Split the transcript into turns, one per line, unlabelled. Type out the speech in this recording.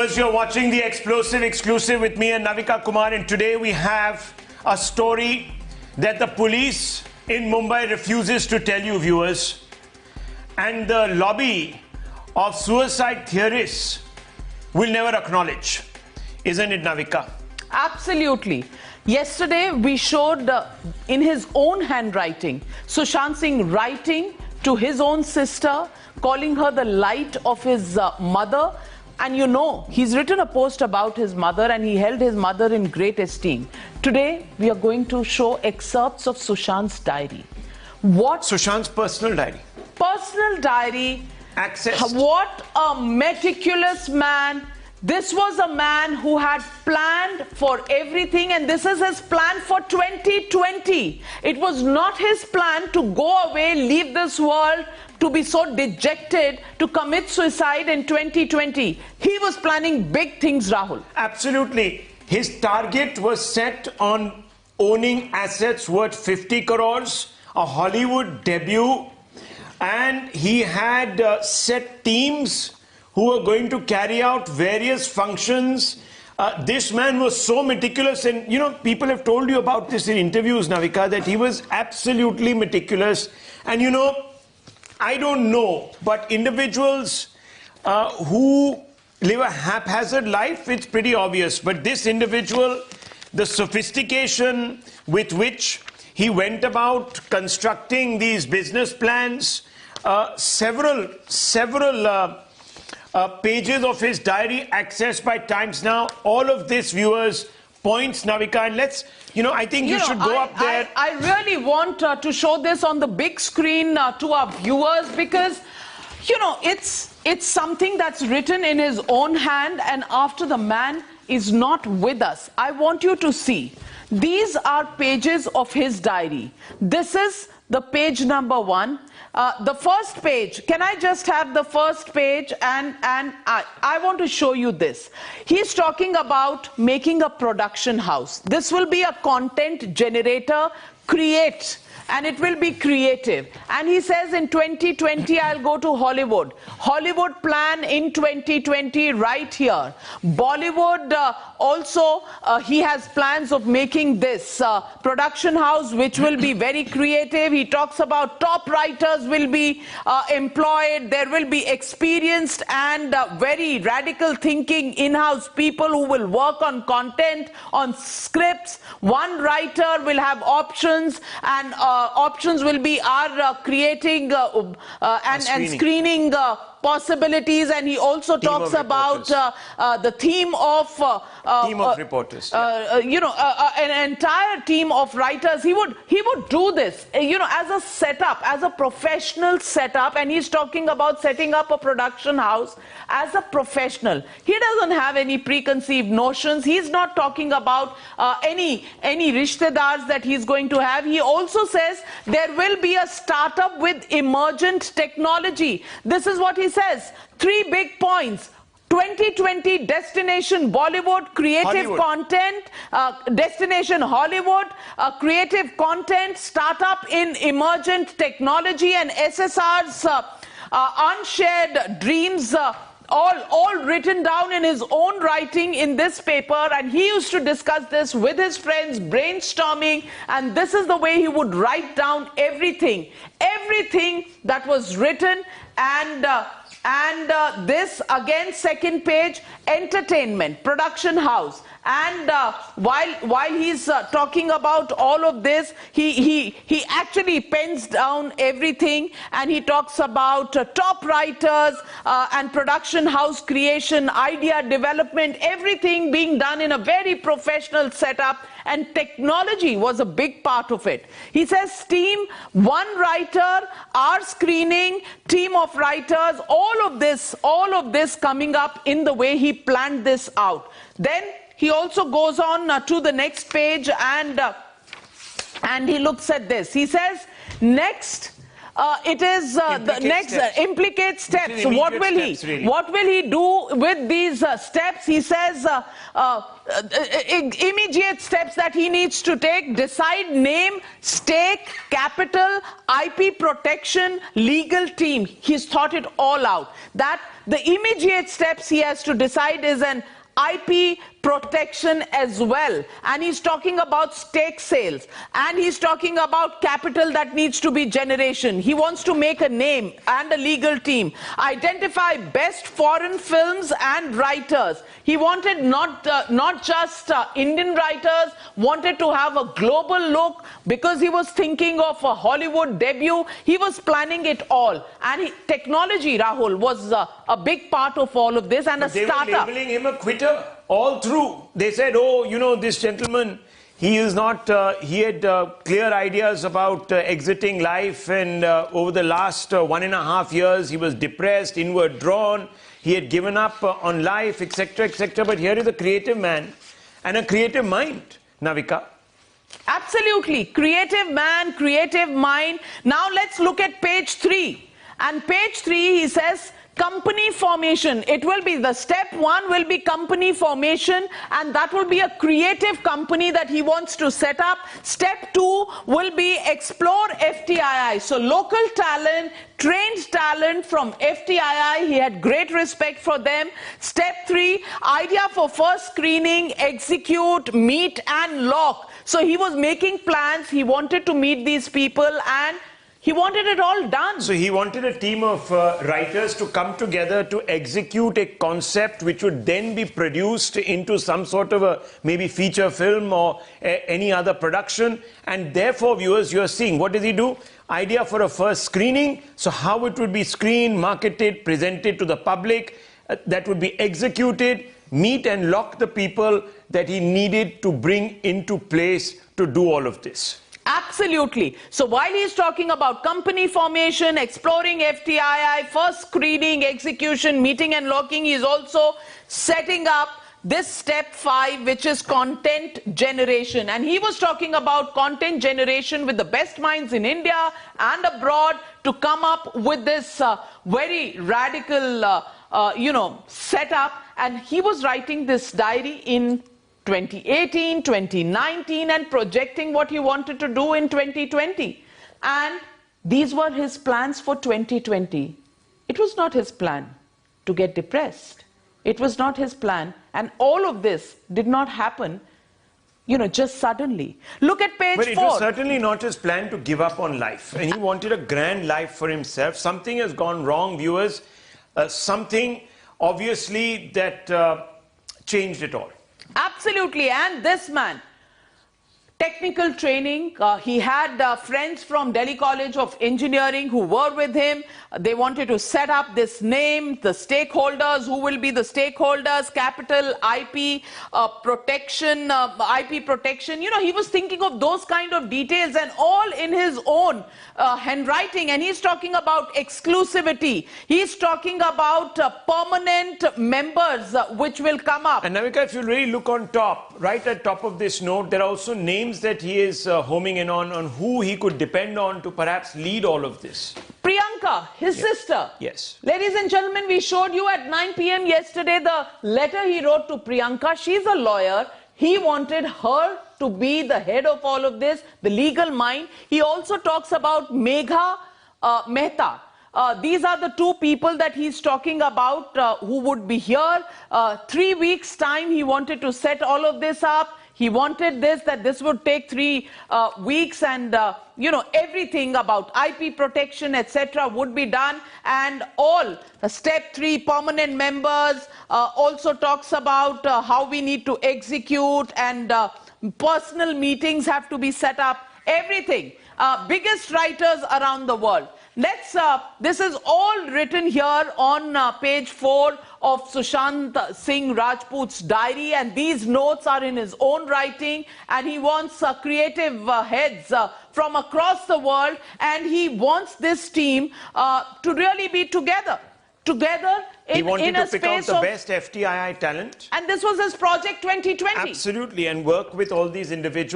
You're watching the Explosive Exclusive with me and Navika Kumar, and today we have a story that the police in Mumbai refuses to tell you, viewers, and the lobby of suicide theorists will never acknowledge. Isn't it, Navika?
Absolutely. Yesterday we showed in his own handwriting, Sushant Singh writing to his own sister, calling her the light of his mother. And you know, he's written a post about his mother and he held his mother in great esteem. Today, we are going to show excerpts of Sushant's diary. What?
Sushant's personal diary.
Personal diary.
Accessed.
What a meticulous man. This was a man who had planned for everything, and this is his plan for 2020. It was not his plan to go away, leave this world, to be so dejected, to commit suicide in 2020. He was planning big things, Rahul.
Absolutely. His target was set on owning assets worth 50 crores, a Hollywood debut, and he had set teams who were going to carry out various functions. This man was so meticulous, and you know, people have told you about this in interviews, Navika, that he was absolutely meticulous. And you know, I don't know, but individuals who live a haphazard life, it's pretty obvious. But this individual, the sophistication with which he went about constructing these business plans, several pages of his diary accessed by Times Now. All of this, viewers, points, Navika, and let's, you know, I think you should go up there.
I really want to show this on the big screen to our viewers, because, you know, it's something that's written in his own hand, and after the man is not with us. I want you to see. These are pages of his diary. This is the page number 1. The first page, can I just have the first page? And I want to show you this. He's talking about making a production house. This will be a content generator, create, and it will be creative. And he says in 2020, I'll go to Hollywood. Hollywood plan in 2020 right here. Bollywood also, he has plans of making this production house, which will be very creative. He talks about top writers will be employed. There will be experienced and very radical thinking in-house people who will work on content, on scripts. One writer will have options, and options will be our creating and screening possibilities. And he also talks about the theme of
reporters.
You know, an entire team of writers. He would do this, you know, as a setup, as a professional setup. And he's talking about setting up a production house as a professional. He doesn't have any preconceived notions. He's not talking about any rishtedars that he's going to have. He also says there will be a startup with emergent technology. This is what he says. 3 big points. 2020 destination Bollywood, creative content, destination Hollywood, creative content, startup in emergent technology, and SSR's unshared dreams, all written down in his own writing in this paper. And he used to discuss this with his friends, brainstorming, and this is the way he would write down everything that was written. And this again, second page, entertainment, production house. And while he's talking about all of this, he actually pens down everything, and he talks about top writers and production house creation, idea development, everything being done in a very professional setup, and technology was a big part of it. He says team, one writer, our screening, team of writers, all of this coming up in the way he planned this out. Then he also goes on to the next page, and he looks at this. He says, next, implicate steps. What will he do with these steps? He says immediate steps that he needs to take: decide name, stake, capital, IP protection, legal team. He's thought it all out. That the immediate steps he has to decide is an IP protection as well, and he's talking about stake sales, and he's talking about capital that needs to be generation. He wants to make a name and a legal team, identify best foreign films and writers. He wanted not just Indian writers, wanted to have a global look because he was thinking of a Hollywood debut. He was planning it all, and technology, Rahul, was a big part of all of this, and
but
a startup.
They were labeling him a quitter all through. They said, oh, you know, this gentleman, he is not, he had clear ideas about exiting life, and over the last 1.5 years, he was depressed, inward drawn, he had given up on life, etc., etc. But here is a creative man and a creative mind, Navika.
Absolutely. Creative man, creative mind. Now let's look at page 3. And page 3, he says, company formation. It will be the step 1 will be company formation, and that will be a creative company that he wants to set up. Step 2 will be explore FTII. So local talent, trained talent from FTII. He had great respect for them. Step 3, idea for first screening, execute, meet and lock. So he was making plans. He wanted to meet these people and he wanted it all done.
So he wanted a team of writers to come together to execute a concept which would then be produced into some sort of a maybe feature film or any other production. And therefore, viewers, you are seeing, what does he do? Idea for a first screening. So how it would be screened, marketed, presented to the public, that would be executed, meet and lock the people that he needed to bring into place to do all of this.
Absolutely. So while he's talking about company formation, exploring FTII, first screening, execution, meeting and locking, he's also setting up this step 5, which is content generation. And he was talking about content generation with the best minds in India and abroad to come up with this very radical, setup. And he was writing this diary in 2018, 2019, and projecting what he wanted to do in 2020. And these were his plans for 2020. It was not his plan to get depressed. It was not his plan. And all of this did not happen, just suddenly. Look at page 4.
But it was certainly not his plan to give up on life. And he wanted a grand life for himself. Something has gone wrong, viewers. Something, obviously, that changed it all.
Absolutely. And this man, technical training, he had friends from Delhi College of Engineering who were with him. They wanted to set up this name, the stakeholders, who will be the stakeholders, capital, IP protection, IP protection. He was thinking of those kind of details and all in his own handwriting. And he's talking about exclusivity. He's talking about permanent members which will come up.
And Navika, if you really look on top, right at top of this note, there are also names that he is homing in on who he could depend on to perhaps lead all of this.
Priyanka, his sister.
Yes.
Ladies and gentlemen, we showed you at 9 p.m. yesterday the letter he wrote to Priyanka. She's a lawyer. He wanted her to be the head of all of this, the legal mind. He also talks about Megha Mehta. These are the two people that he's talking about who would be here. 3 weeks' time, he wanted to set all of this up. He wanted that this would take 3 weeks, and everything about IP protection, etc. would be done. And all step 3 permanent members also talks about how we need to execute, and personal meetings have to be set up. Everything. Biggest writers around the world. This is all written here on page 4 of Sushant Singh Rajput's diary, and these notes are in his own writing, and he wants creative heads from across the world, and he wants this team to really be together
he wanted
in
to
a
pick out
space
the
of
best FTII talent.
And this was his project 2020.
Absolutely, and work with all these individuals.